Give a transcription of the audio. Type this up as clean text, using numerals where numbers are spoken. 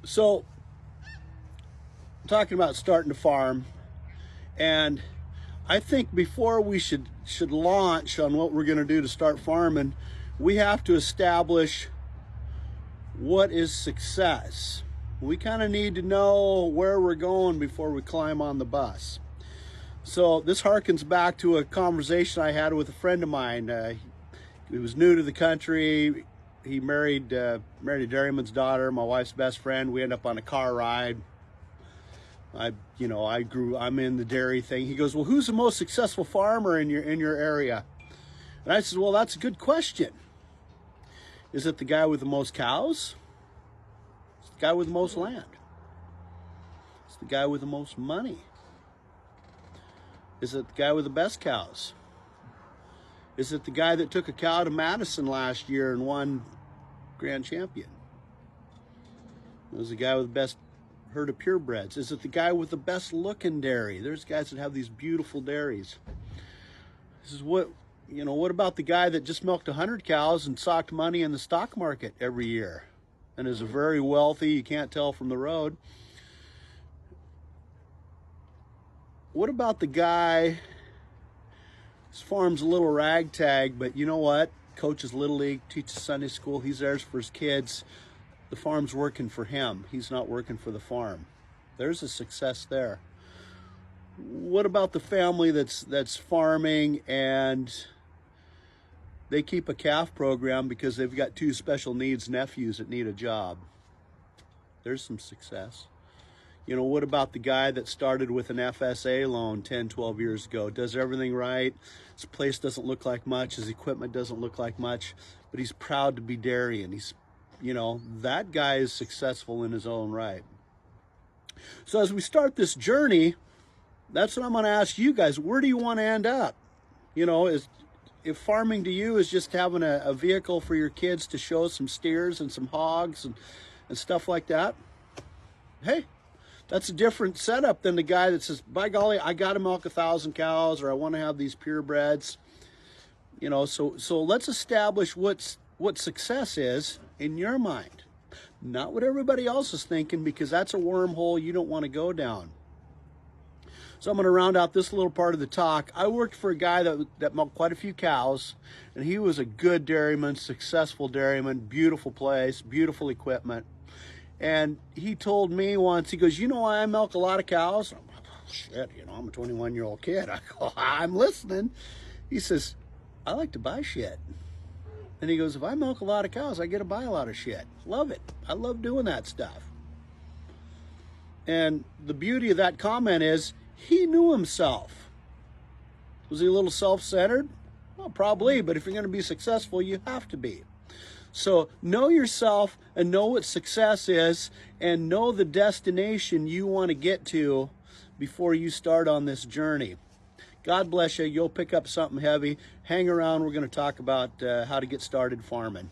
So, I'm talking about starting to farm, and I think before we should launch on what we're going to do to start farming, we have to establish what is success. We kind of need to know where we're going before we climb on the bus. So this harkens back to a conversation I had with a friend of mine. He was new to the country. He married a dairyman's daughter, my wife's best friend. We ended up on a car ride. I'm in the dairy thing. He goes, well, who's the most successful farmer in your area? And I said, well, that's a good question. Is it the guy with the most cows? It's the guy with the most land. It's the guy with the most money. Is it the guy with the best cows? Is it the guy that took a cow to Madison last year and won Grand Champion? It was the guy with the best herd of purebreds. Is it the guy with the best looking dairy? There's guys that have these beautiful dairies. This is what about the guy that just milked 100 cows and socked money in the stock market every year and is a very wealthy, you can't tell from the road? What about the guy, his farm's a little ragtag, but you know what? Coaches Little League, teaches Sunday school, he's there for his kids. The farm's working for him. He's not working for the farm. There's a success there. What about the family that's farming and they keep a calf program because they've got 2 special needs nephews that need a job? There's some success. What about the guy that started with an FSA loan 10, 12 years ago? Does everything right. His place doesn't look like much. His equipment doesn't look like much, but he's proud to be dairying. That guy is successful in his own right. So as we start this journey, that's what I'm going to ask you guys. Where do you want to end up? If farming to you is just having a vehicle for your kids to show some steers and some hogs and stuff like that, hey, that's a different setup than the guy that says, by golly, I got to milk 1,000 cows, or I want to have these purebreds. So let's establish what success is in your mind, not what everybody else is thinking, because that's a wormhole you don't want to go down. So I'm going to round out this little part of the talk. I worked for a guy that milked quite a few cows, and he was a good dairyman, successful dairyman, beautiful place, beautiful equipment. And he told me once, he goes, I milk a lot of cows. I'm like, oh, shit, I'm a 21-year-old kid. I go, I'm listening. He says, I like to buy shit. And he goes, if I milk a lot of cows, I get to buy a lot of shit. Love it. I love doing that stuff. And the beauty of that comment is he knew himself. Was he a little self-centered? Well, probably, but if you're going to be successful, you have to be. So know yourself and know what success is and know the destination you want to get to before you start on this journey. God bless you. You'll pick up something heavy. Hang around. We're going to talk about how to get started farming.